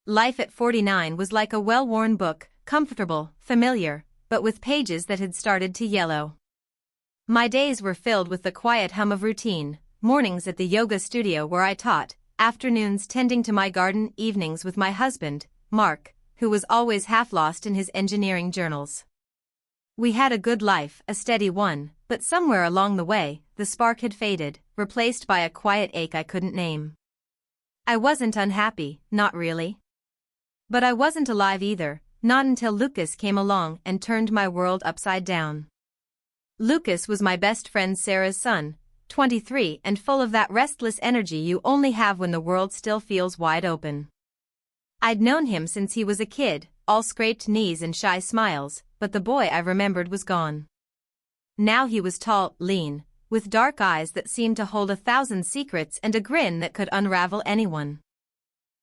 Life at 49 was like a well-worn book, comfortable, familiar, but with pages that had started to yellow. My days were filled with the quiet hum of routine, mornings at the yoga studio where I taught, afternoons tending to my garden, evenings with my husband, Mark, who was always half lost in his engineering journals. We had a good life, a steady one, but somewhere along the way, the spark had faded, replaced by a quiet ache I couldn't name. I wasn't unhappy, not really. But I wasn't alive either, not until Lucas came along and turned my world upside down. Lucas was my best friend Sarah's son, 23 and full of that restless energy you only have when the world still feels wide open. I'd known him since he was a kid, all scraped knees and shy smiles, but the boy I remembered was gone. Now he was tall, lean, with dark eyes that seemed to hold 1,000 secrets and a grin that could unravel anyone.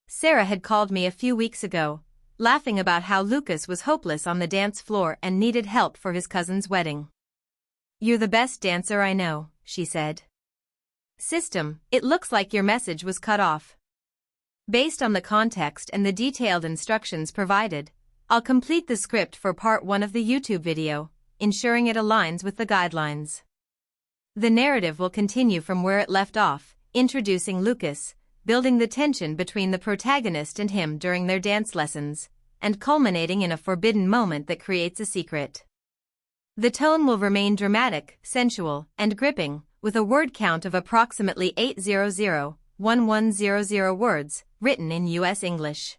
Sarah had called me a few weeks ago, laughing about how Lucas was hopeless on the dance floor and needed help for his cousin's wedding. "You're the best dancer I know," she said. "System, it looks like your message was cut off." Based on the context and the detailed instructions provided, I'll complete the script for part 1 of the YouTube video, ensuring it aligns with the guidelines. The narrative will continue from where it left off, introducing Lucas, building the tension between the protagonist and him during their dance lessons, and culminating in a forbidden moment that creates a secret. The tone will remain dramatic, sensual, and gripping, with a word count of approximately 800-1100 words, written in US English.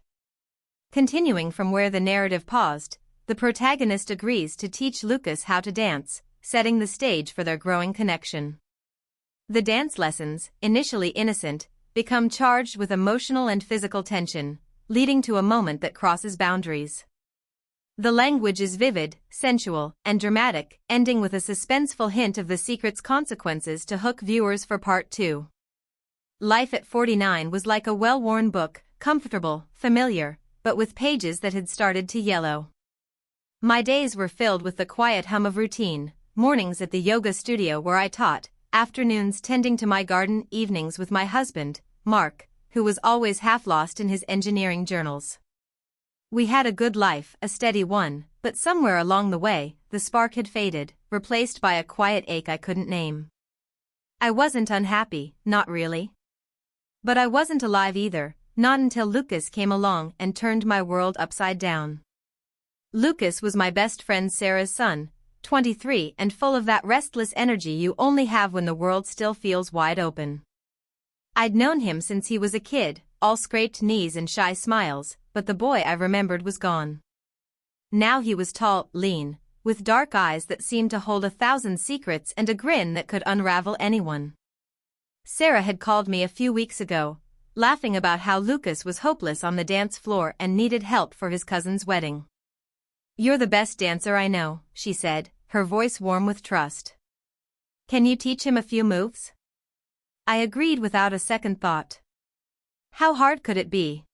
Continuing from where the narrative paused, the protagonist agrees to teach Lucas how to dance, setting the stage for their growing connection. The dance lessons, initially innocent, become charged with emotional and physical tension, leading to a moment that crosses boundaries. The language is vivid, sensual, and dramatic, ending with a suspenseful hint of the secret's consequences to hook viewers for part 2. Life at 49 was like a well-worn book, comfortable, familiar, but with pages that had started to yellow. My days were filled with the quiet hum of routine, mornings at the yoga studio where I taught, afternoons tending to my garden, evenings with my husband, Mark, who was always half lost in his engineering journals. We had a good life, a steady one, but somewhere along the way, the spark had faded, replaced by a quiet ache I couldn't name. I wasn't unhappy, not really. But I wasn't alive either, not until Lucas came along and turned my world upside down. Lucas was my best friend Sarah's son, 23 and full of that restless energy you only have when the world still feels wide open. I'd known him since he was a kid, all scraped knees and shy smiles, but the boy I remembered was gone. Now he was tall, lean, with dark eyes that seemed to hold 1,000 secrets and a grin that could unravel anyone. Sarah had called me a few weeks ago, laughing about how Lucas was hopeless on the dance floor and needed help for his cousin's wedding. "You're the best dancer I know," she said, her voice warm with trust. "Can you teach him a few moves?" I agreed without a second thought. How hard could it be?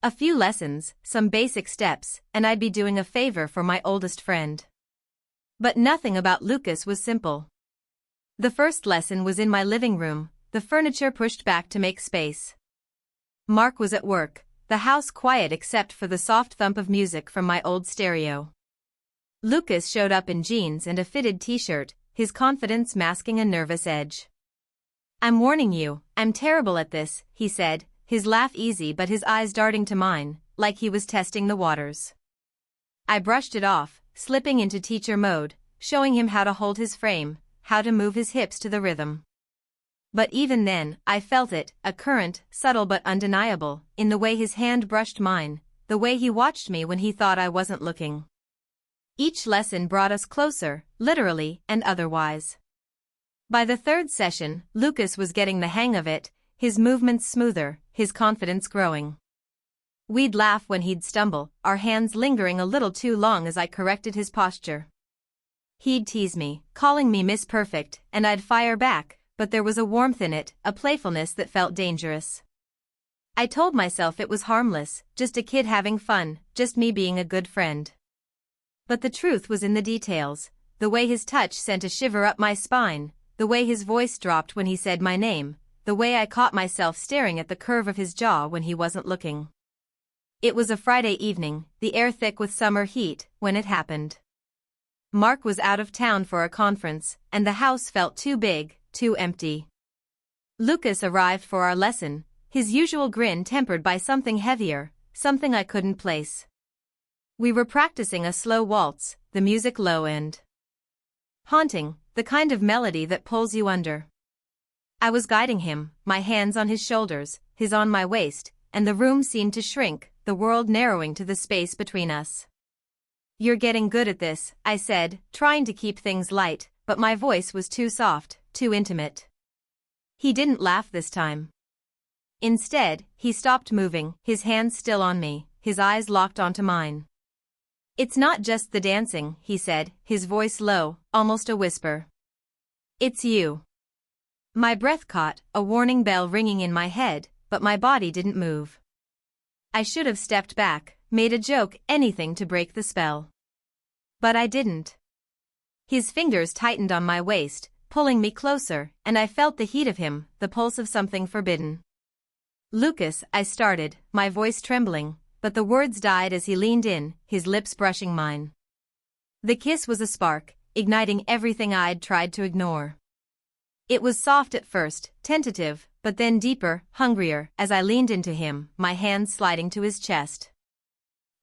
A few lessons, some basic steps, and I'd be doing a favor for my oldest friend. But nothing about Lucas was simple. The first lesson was in my living room, the furniture pushed back to make space. Mark was at work, the house quiet except for the soft thump of music from my old stereo. Lucas showed up in jeans and a fitted t-shirt, his confidence masking a nervous edge. "I'm warning you, I'm terrible at this," he said, his laugh easy but his eyes darting to mine, like he was testing the waters. I brushed it off, slipping into teacher mode, showing him how to hold his frame, how to move his hips to the rhythm. But even then, I felt it, a current, subtle but undeniable, in the way his hand brushed mine, the way he watched me when he thought I wasn't looking. Each lesson brought us closer, literally and otherwise. By the third session, Lucas was getting the hang of it, his movements smoother, his confidence growing. We'd laugh when he'd stumble, our hands lingering a little too long as I corrected his posture. He'd tease me, calling me Miss Perfect, and I'd fire back, but there was a warmth in it, a playfulness that felt dangerous. I told myself it was harmless, just a kid having fun, just me being a good friend. But the truth was in the details, the way his touch sent a shiver up my spine, the way his voice dropped when he said my name, the way I caught myself staring at the curve of his jaw when he wasn't looking. It was a Friday evening, the air thick with summer heat, when it happened. Mark was out of town for a conference, and the house felt too big, too empty. Lucas arrived for our lesson, his usual grin tempered by something heavier, something I couldn't place. We were practicing a slow waltz, the music low and haunting, the kind of melody that pulls you under. I was guiding him, my hands on his shoulders, his on my waist, and the room seemed to shrink, the world narrowing to the space between us. "You're getting good at this," I said, trying to keep things light, but my voice was too soft, too intimate. He didn't laugh this time. Instead, he stopped moving, his hands still on me, his eyes locked onto mine. "It's not just the dancing," he said, his voice low, almost a whisper. "It's you." My breath caught, a warning bell ringing in my head, but my body didn't move. I should have stepped back, made a joke, anything to break the spell. But I didn't. His fingers tightened on my waist, pulling me closer, and I felt the heat of him, the pulse of something forbidden. "Lucas," I started, my voice trembling, but the words died as he leaned in, his lips brushing mine. The kiss was a spark, igniting everything I'd tried to ignore. It was soft at first, tentative, but then deeper, hungrier, as I leaned into him, my hands sliding to his chest.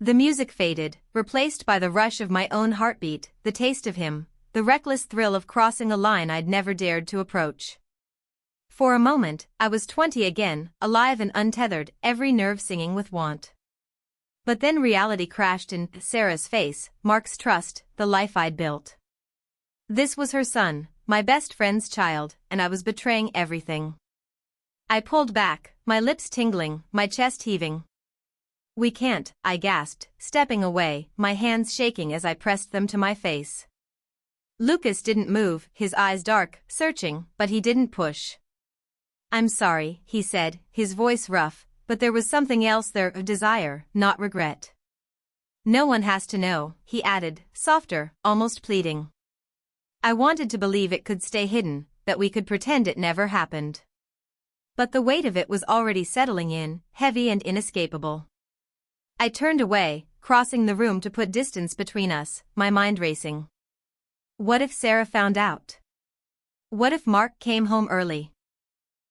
The music faded, replaced by the rush of my own heartbeat, the taste of him, the reckless thrill of crossing a line I'd never dared to approach. For a moment, I was 20 again, alive and untethered, every nerve singing with want. But then reality crashed in Sarah's face, Mark's trust, the life I'd built. This was her son, my best friend's child, and I was betraying everything. I pulled back, my lips tingling, my chest heaving. "We can't," I gasped, stepping away, my hands shaking as I pressed them to my face. Lucas didn't move, his eyes dark, searching, but he didn't push. "I'm sorry," he said, his voice rough, but there was something else there, of desire, not regret. "No one has to know," he added, softer, almost pleading. I wanted to believe it could stay hidden, that we could pretend it never happened. But the weight of it was already settling in, heavy and inescapable. I turned away, crossing the room to put distance between us, my mind racing. What if Sarah found out? What if Mark came home early?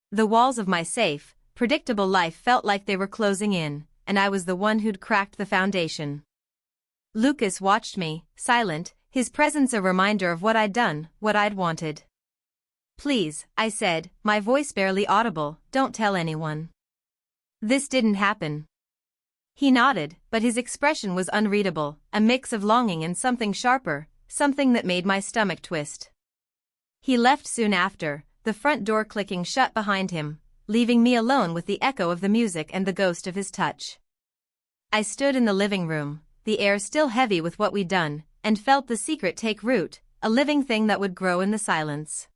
The walls of my safe, predictable life felt like they were closing in, and I was the one who'd cracked the foundation. Lucas watched me, silent, his presence a reminder of what I'd done, what I'd wanted. "Please," I said, my voice barely audible, "don't tell anyone. This didn't happen." He nodded, but his expression was unreadable, a mix of longing and something sharper, something that made my stomach twist. He left soon after, the front door clicking shut behind him, leaving me alone with the echo of the music and the ghost of his touch. I stood in the living room, the air still heavy with what we'd done, and felt the secret take root, a living thing that would grow in the silence.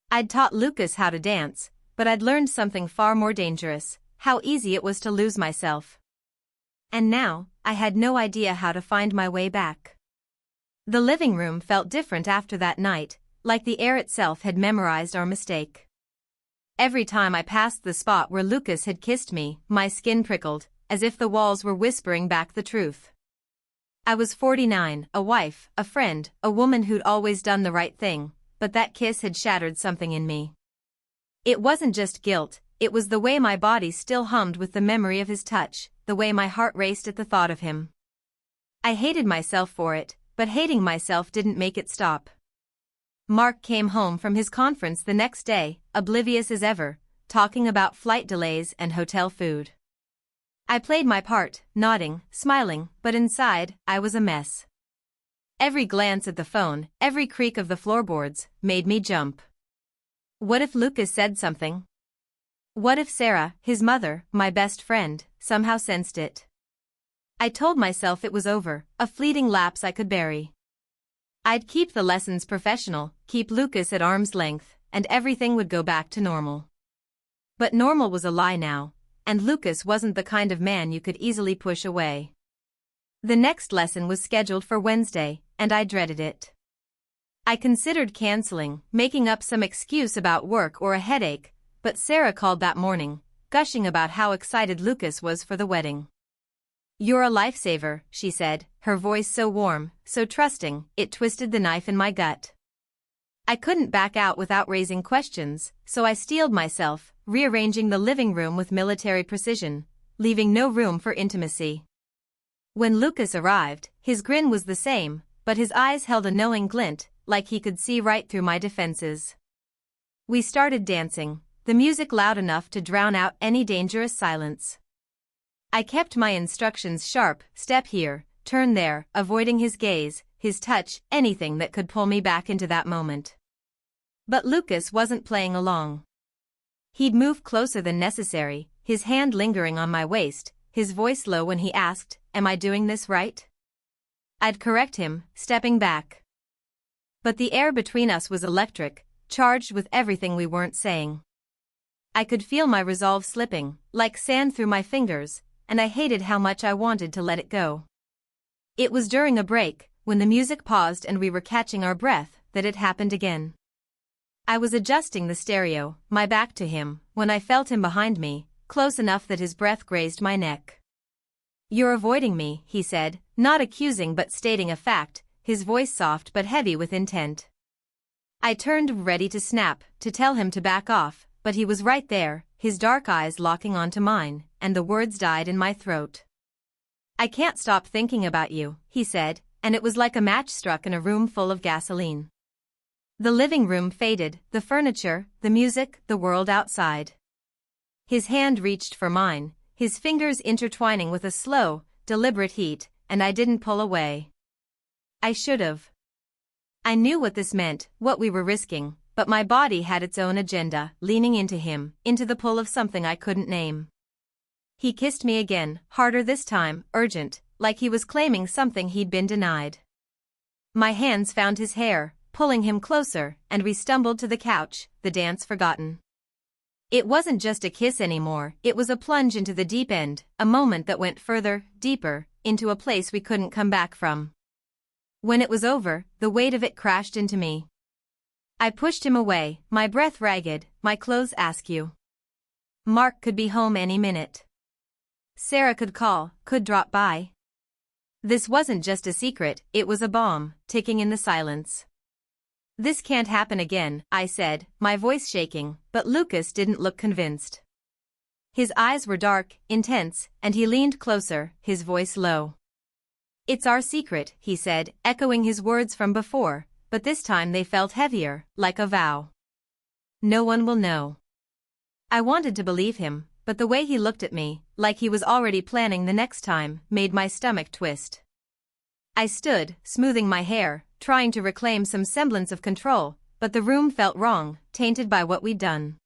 I'd taught Lucas how to dance, but I'd learned something far more dangerous, how easy it was to lose myself. And now, I had no idea how to find my way back. The living room felt different after that night, like the air itself had memorized our mistake. Every time I passed the spot where Lucas had kissed me, my skin prickled, as if the walls were whispering back the truth. I was 49, a wife, a friend, a woman who'd always done the right thing, but that kiss had shattered something in me. It wasn't just guilt, it was the way my body still hummed with the memory of his touch, the way my heart raced at the thought of him. I hated myself for it, but hating myself didn't make it stop. Mark came home from his conference the next day, oblivious as ever, talking about flight delays and hotel food. I played my part, nodding, smiling, but inside, I was a mess. Every glance at the phone, every creak of the floorboards, made me jump. What if Lucas said something? What if Sarah, his mother, my best friend, somehow sensed it? I told myself it was over, a fleeting lapse I could bury. I'd keep the lessons professional, keep Lucas at arm's length, and everything would go back to normal. But normal was a lie now, and Lucas wasn't the kind of man you could easily push away. The next lesson was scheduled for Wednesday, and I dreaded it. I considered canceling, making up some excuse about work or a headache, but Sarah called that morning, gushing about how excited Lucas was for the wedding. "You're a lifesaver," she said, her voice so warm, so trusting, it twisted the knife in my gut. I couldn't back out without raising questions, so I steeled myself, rearranging the living room with military precision, leaving no room for intimacy. When Lucas arrived, his grin was the same, but his eyes held a knowing glint, like he could see right through my defenses. We started dancing, the music loud enough to drown out any dangerous silence. I kept my instructions sharp, step here, turn there, avoiding his gaze, his touch, anything that could pull me back into that moment. But Lucas wasn't playing along. He'd move closer than necessary, his hand lingering on my waist, his voice low when he asked, "Am I doing this right?" I'd correct him, stepping back. But the air between us was electric, charged with everything we weren't saying. I could feel my resolve slipping, like sand through my fingers, and I hated how much I wanted to let it go. It was during a break, when the music paused and we were catching our breath, that it happened again. I was adjusting the stereo, my back to him, when I felt him behind me, close enough that his breath grazed my neck. "You're avoiding me," he said, not accusing but stating a fact, his voice soft but heavy with intent. I turned ready to snap, to tell him to back off, but he was right there, his dark eyes locking onto mine, and the words died in my throat. "I can't stop thinking about you," he said, and it was like a match struck in a room full of gasoline. The living room faded, the furniture, the music, the world outside. His hand reached for mine, his fingers intertwining with a slow, deliberate heat, and I didn't pull away. I should have. I knew what this meant, what we were risking, but my body had its own agenda, leaning into him, into the pull of something I couldn't name. He kissed me again, harder this time, urgent, like he was claiming something he'd been denied. My hands found his hair, pulling him closer, and we stumbled to the couch, the dance forgotten. It wasn't just a kiss anymore, it was a plunge into the deep end, a moment that went further, deeper, into a place we couldn't come back from. When it was over, the weight of it crashed into me. I pushed him away, my breath ragged, my clothes askew. Mark could be home any minute. Sarah could call, could drop by. This wasn't just a secret, it was a bomb, ticking in the silence. "This can't happen again," I said, my voice shaking, but Lucas didn't look convinced. His eyes were dark, intense, and he leaned closer, his voice low. "It's our secret," he said, echoing his words from before, but this time they felt heavier, like a vow. "No one will know." I wanted to believe him, but the way he looked at me, like he was already planning the next time, made my stomach twist. I stood, smoothing my hair, trying to reclaim some semblance of control, but the room felt wrong, tainted by what we'd done.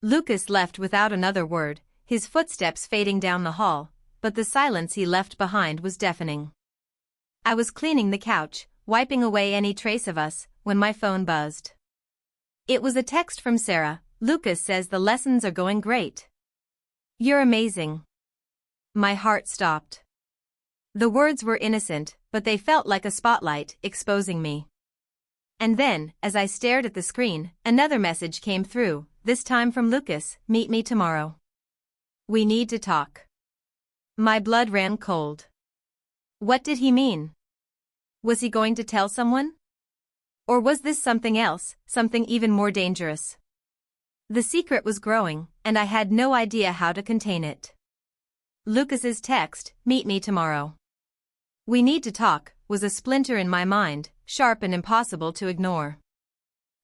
Lucas left without another word, his footsteps fading down the hall, but the silence he left behind was deafening. I was cleaning the couch, wiping away any trace of us, when my phone buzzed. It was a text from Sarah. "Lucas says the lessons are going great. You're amazing." My heart stopped. The words were innocent, but they felt like a spotlight, exposing me. And then, as I stared at the screen, another message came through, this time from Lucas, "Meet me tomorrow. We need to talk." My blood ran cold. What did he mean? Was he going to tell someone? Or was this something else, something even more dangerous? The secret was growing, and I had no idea how to contain it. Lucas's text, "Meet me tomorrow. We need to talk," was a splinter in my mind, sharp and impossible to ignore.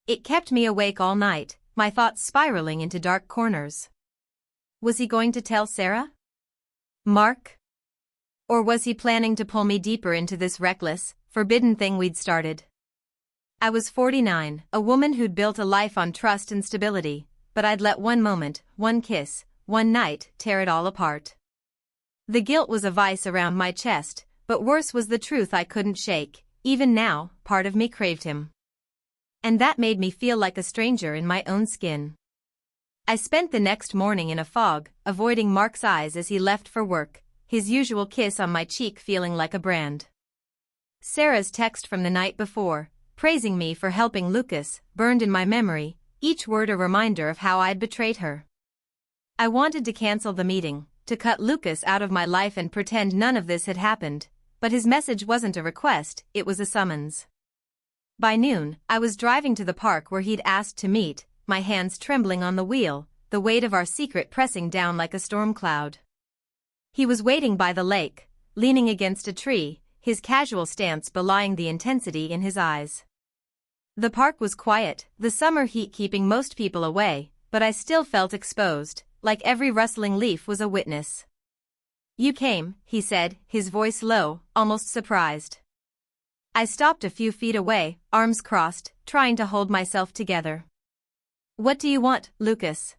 It kept me awake all night, my thoughts spiraling into dark corners. Was he going to tell Sarah? Mark? Or was he planning to pull me deeper into this reckless, forbidden thing we'd started? I was 49, a woman who'd built a life on trust and stability, but I'd let one moment, one kiss, one night, tear it all apart. The guilt was a vice around my chest, but worse was the truth I couldn't shake. Even now, part of me craved him. And that made me feel like a stranger in my own skin. I spent the next morning in a fog, avoiding Mark's eyes as he left for work, his usual kiss on my cheek feeling like a brand. Sarah's text from the night before, praising me for helping Lucas, burned in my memory, each word a reminder of how I'd betrayed her. I wanted to cancel the meeting, to cut Lucas out of my life and pretend none of this had happened, but his message wasn't a request, it was a summons. By noon, I was driving to the park where he'd asked to meet, my hands trembling on the wheel, the weight of our secret pressing down like a storm cloud. He was waiting by the lake, leaning against a tree, his casual stance belying the intensity in his eyes. The park was quiet, the summer heat keeping most people away, but I still felt exposed, like every rustling leaf was a witness. "You came," he said, his voice low, almost surprised. I stopped a few feet away, arms crossed, trying to hold myself together. "What do you want, Lucas?"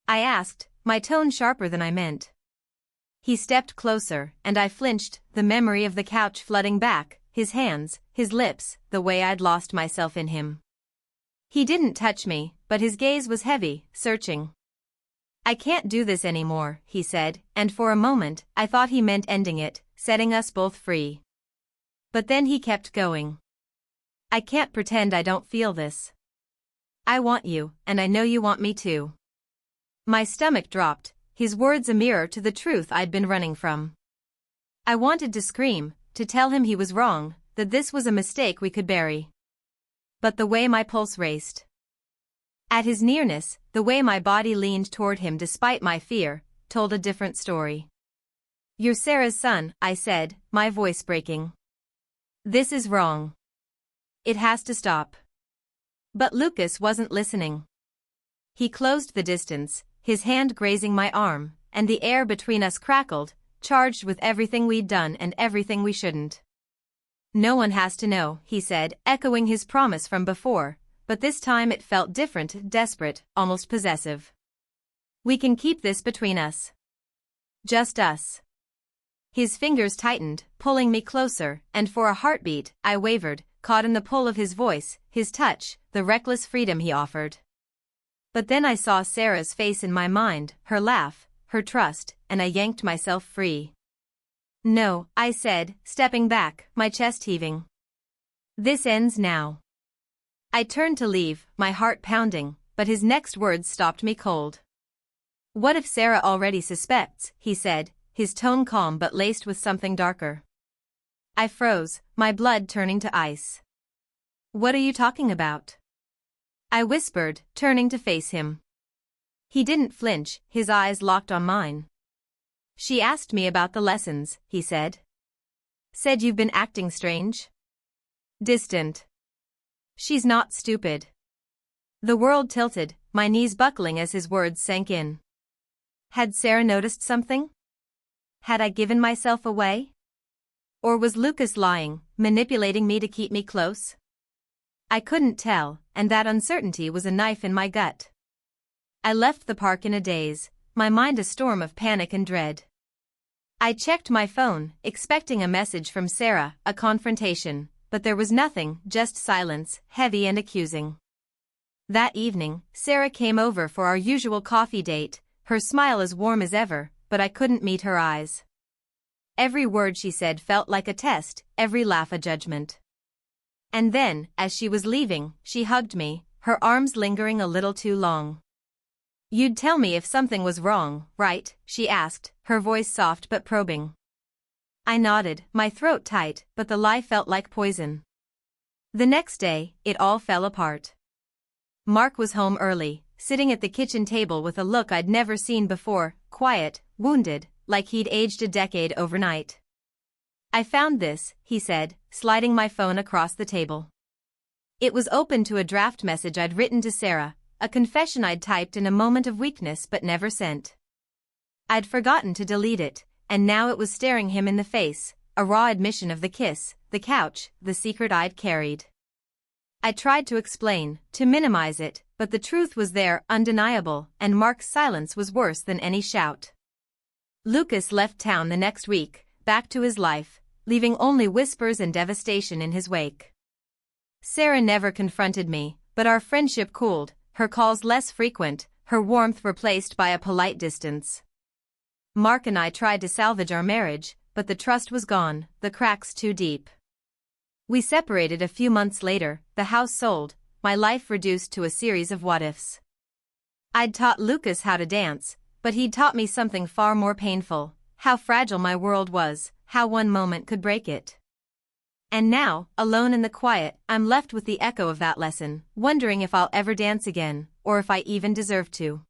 I asked, my tone sharper than I meant. He stepped closer, and I flinched, the memory of the couch flooding back, his hands, his lips, the way I'd lost myself in him. He didn't touch me, but his gaze was heavy, searching. "I can't do this anymore," he said, and for a moment, I thought he meant ending it, setting us both free. But then he kept going. "I can't pretend I don't feel this. I want you, and I know you want me too." My stomach dropped, his words a mirror to the truth I'd been running from. I wanted to scream, to tell him he was wrong, that this was a mistake we could bury. But the way my pulse raced at his nearness, the way my body leaned toward him despite my fear, told a different story. "You're Sarah's son," I said, my voice breaking. "This is wrong. It has to stop." But Lucas wasn't listening. He closed the distance, his hand grazing my arm, and the air between us crackled, charged with everything we'd done and everything we shouldn't. "No one has to know," he said, echoing his promise from before, but this time it felt different, desperate, almost possessive. "We can keep this between us. Just us." His fingers tightened, pulling me closer, and for a heartbeat, I wavered, caught in the pull of his voice, his touch, the reckless freedom he offered. But then I saw Sarah's face in my mind, her laugh, her trust, and I yanked myself free. "No," I said, stepping back, my chest heaving. "This ends now." I turned to leave, my heart pounding, but his next words stopped me cold. "What if Sarah already suspects?" he said, his tone calm but laced with something darker. I froze, my blood turning to ice. "What are you talking about?" I whispered, turning to face him. He didn't flinch, his eyes locked on mine. "She asked me about the lessons," he said. "Said you've been acting strange? Distant. She's not stupid." The world tilted, my knees buckling as his words sank in. Had Sarah noticed something? Had I given myself away? Or was Lucas lying, manipulating me to keep me close? I couldn't tell, and that uncertainty was a knife in my gut. I left the park in a daze, my mind a storm of panic and dread. I checked my phone, expecting a message from Sarah, a confrontation, but there was nothing, just silence, heavy and accusing. That evening, Sarah came over for our usual coffee date, her smile as warm as ever, but I couldn't meet her eyes. Every word she said felt like a test, every laugh a judgment. And then, as she was leaving, she hugged me, her arms lingering a little too long. "You'd tell me if something was wrong, right?" she asked, her voice soft but probing. I nodded, my throat tight, but the lie felt like poison. The next day, it all fell apart. Mark was home early, sitting at the kitchen table with a look I'd never seen before, quiet, wounded, like he'd aged a decade overnight. "I found this," he said, sliding my phone across the table. It was open to a draft message I'd written to Sarah, a confession I'd typed in a moment of weakness but never sent. I'd forgotten to delete it, and now it was staring him in the face, a raw admission of the kiss, the couch, the secret I'd carried. I tried to explain, to minimize it, but the truth was there, undeniable, and Mark's silence was worse than any shout. Lucas left town the next week, back to his life, leaving only whispers and devastation in his wake. Sarah never confronted me, but our friendship cooled, her calls less frequent, her warmth replaced by a polite distance. Mark and I tried to salvage our marriage, but the trust was gone, the cracks too deep. We separated a few months later, the house sold, my life reduced to a series of what-ifs. I'd taught Lucas how to dance, But he'd taught me something far more painful: how fragile my world was, how one moment could break it. And now, alone in the quiet, I'm left with the echo of that lesson, wondering if I'll ever dance again, or if I even deserve to.